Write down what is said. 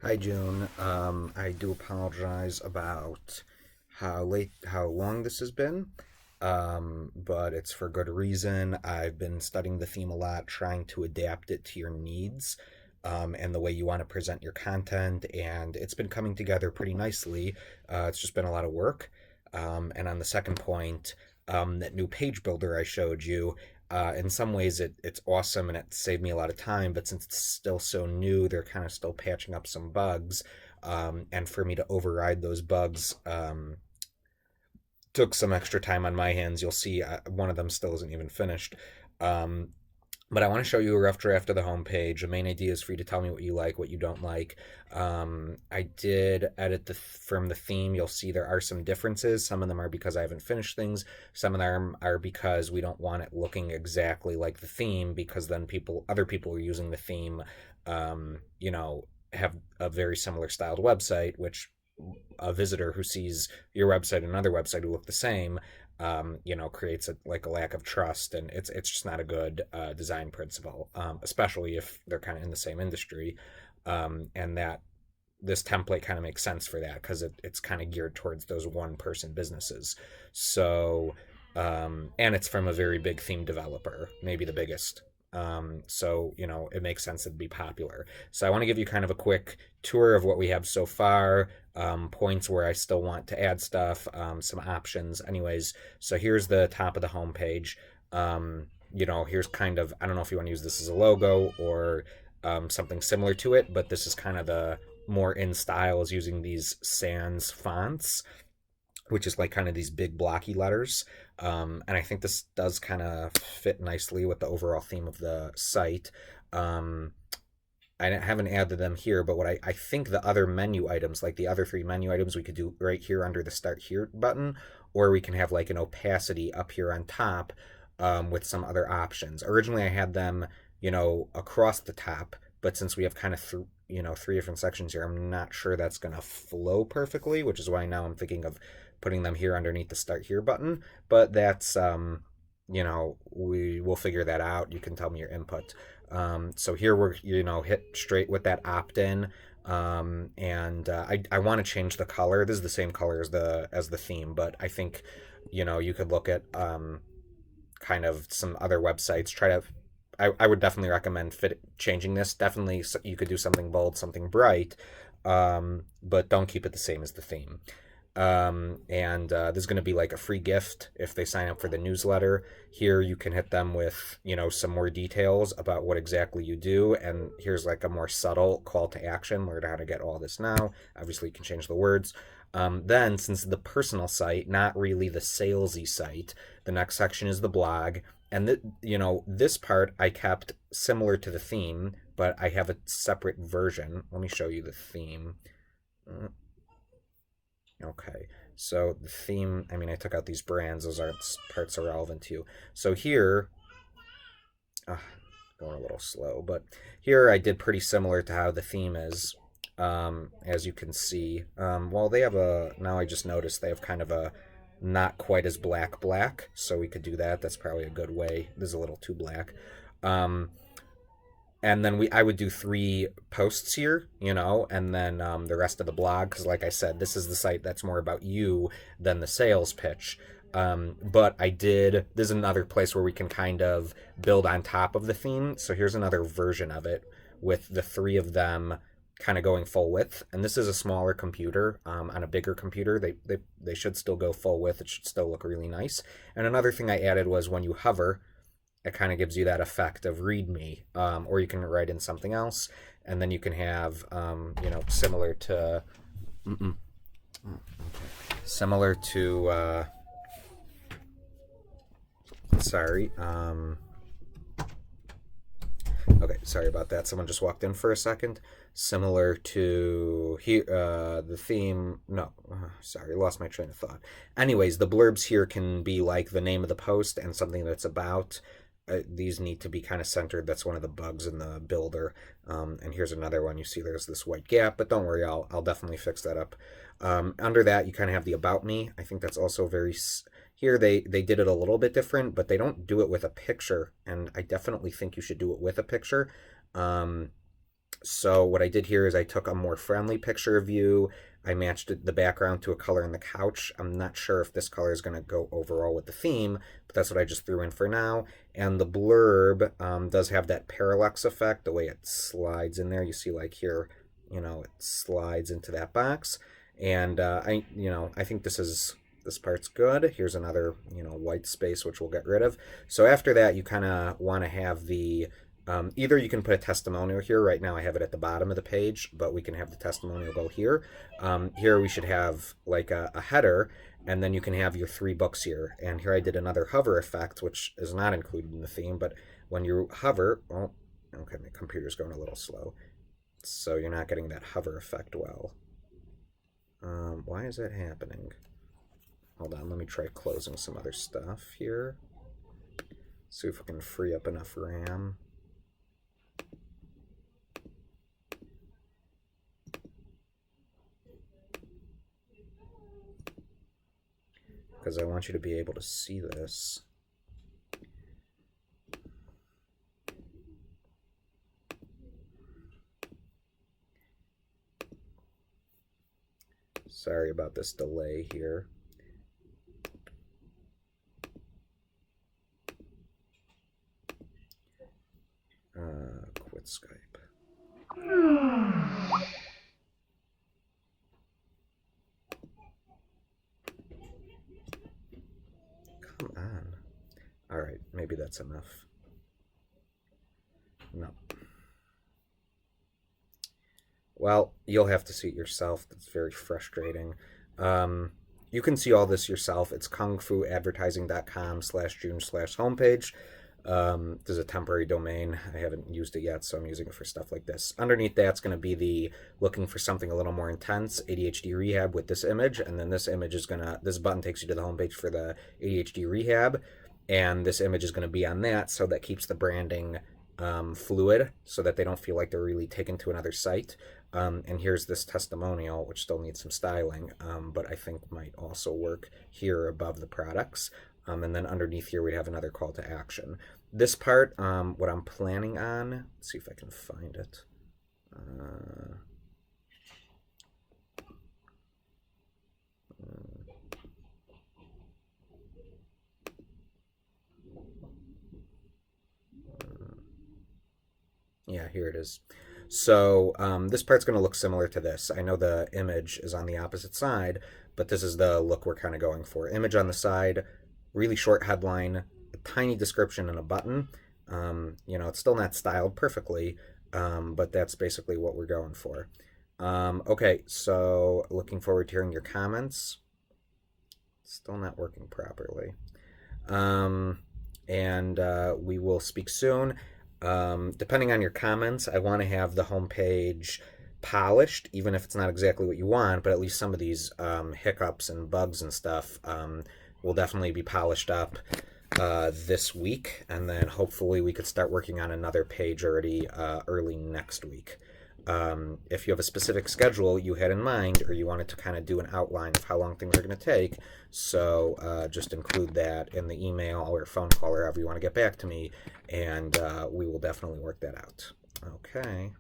Hi, June. I do apologize about how long this has been, but it's for good reason. I've been studying the theme a lot, trying to adapt it to your needs, and the way you want to present your content, and it's been coming together pretty nicely. It's just been a lot of work. And on the second point, that new page builder I showed you, in some ways it's awesome and it saved me a lot of time, but since it's still so new, they're kind of still patching up some bugs. And for me to override those bugs took some extra time on my hands. You'll see one of them still isn't even finished. Um, but I want to show you a rough draft of the homepage. The main idea is for you to tell me what you like, what you don't like. I did edit from the theme. You'll see there are some differences. Some of them are because I haven't finished things. Some of them are because we don't want it looking exactly like the theme, because then other people are using the theme, you know, have a very similar styled website, which a visitor who sees your website and another website who look the same, creates like a lack of trust, and it's just not a good design principle, especially if they're kind of in the same industry, and that this template kind of makes sense for that because it's kind of geared towards those one person businesses. So, and it's from a very big theme developer, maybe the biggest. So, it makes sense it'd be popular. So I want to give you kind of a quick tour of what we have so far, points where I still want to add stuff, some options. Anyways, so here's the top of the homepage. Here's kind of, I don't know if you want to use this as a logo or something similar to it, but this is kind of the more in style, is using these sans fonts, which is like kind of these big blocky letters. And I think this does kind of fit nicely with the overall theme of the site. Um, I haven't added them here, but what I think the other menu items, like the other three menu items, we could do right here under the Start Here button, or we can have like an opacity up here on top, with some other options. Originally, I had them, across the top, but since we have kind of three different sections here, I'm not sure that's going to flow perfectly, which is why now I'm thinking of putting them here underneath the Start Here button. But that's we will figure that out. You can tell me your input. So here we're, hit straight with that opt-in. And I want to change the color. This is the same color as the theme, but I think, you could look at kind of some other websites. I would definitely recommend changing this. Definitely, you could do something bold, something bright, but don't keep it the same as the theme. And there's going to be like a free gift if they sign up for the newsletter. Here you can hit them with, some more details about what exactly you do. And here's like a more subtle call to action. Learn how to get all this now. Obviously, you can change the words. Then, since the personal site, not really the salesy site, the next section is the blog. And this part I kept similar to the theme, but I have a separate version. Let me show you the theme. Okay, so the theme, I mean, I took out these brands. Those aren't parts are relevant to you. So here, going a little slow, but here I did pretty similar to how the theme is. As you can see, well, they have now I just noticed they have kind of a not quite as black, so we could do that. That's probably a good way. This is a little too black. Um, and then I would do three posts here, and then the rest of the blog, because like I said, this is the site that's more about you than the sales pitch. But this is another place where we can kind of build on top of the theme. So here's another version of it with the three of them kind of going full width. And this is a smaller computer. On a bigger computer, they should still go full width. It should still look really nice. And another thing I added was when you hover, it kind of gives you that effect of read me, or you can write in something else, and then you can have, similar to, similar to, sorry, okay, sorry about that. Someone just walked in for a second. Similar to here, the theme. No, sorry, lost my train of thought. Anyways, the blurbs here can be like the name of the post and something that's about. These need to be kind of centered. That's one of the bugs in the builder. And here's another one. You see there's this white gap, but don't worry, I'll definitely fix that up. Under that, you kind of have the about me. I think that's also very... Here they did it a little bit different, but they don't do it with a picture, and I definitely think you should do it with a picture. So what I did here is I took a more friendly picture of you. I matched the background to a color in the couch. I'm not sure if this color is going to go overall with the theme, but that's what I just threw in for now. And the blurb does have that parallax effect, the way it slides in there. You see, like here, it slides into that box. And I think this part's good. Here's another, white space, which we'll get rid of. So after that, you kind of want to have the either you can put a testimonial here. Right now I have it at the bottom of the page, but we can have the testimonial go here. Here we should have like a header, and then you can have your 3 books here. And here I did another hover effect, which is not included in the theme, but when you hover, oh, okay, my computer's going a little slow. So you're not getting that hover effect well. Why is that happening? Hold on, let me try closing some other stuff here. See if we can free up enough RAM. Because I want you to be able to see this. Sorry about this delay here. Quit Skype. Come on. All right, maybe that's enough. No. Well, you'll have to see it yourself. That's very frustrating. You can see all this yourself. It's kungfuadvertising.com/June/homepage. There's a temporary domain. I haven't used it yet, so I'm using it for stuff like this. Underneath that's going to be the looking for something a little more intense, ADHD rehab with this image, and then this image is this button takes you to the homepage for the ADHD rehab, and this image is going to be on that, so that keeps the branding fluid, so that they don't feel like they're really taken to another site. And here's this testimonial, which still needs some styling, but I think might also work here above the products. And then underneath here, we have another call to action. This part, what I'm planning on, let's see if I can find it. Yeah, here it is. So this part's going to look similar to this. I know the image is on the opposite side, but this is the look we're kind of going for. Image on the side, really short headline, a tiny description, and a button. It's still not styled perfectly, but that's basically what we're going for. Okay, so looking forward to hearing your comments. Still not working properly. We will speak soon. Depending on your comments, I want to have the homepage polished, even if it's not exactly what you want, but at least some of these hiccups and bugs and stuff will definitely be polished up this week, and then hopefully we could start working on another page already early next week. If you have a specific schedule you had in mind, or you wanted to kind of do an outline of how long things are going to take, so just include that in the email or phone call or however you want to get back to me, and we will definitely work that out. Okay.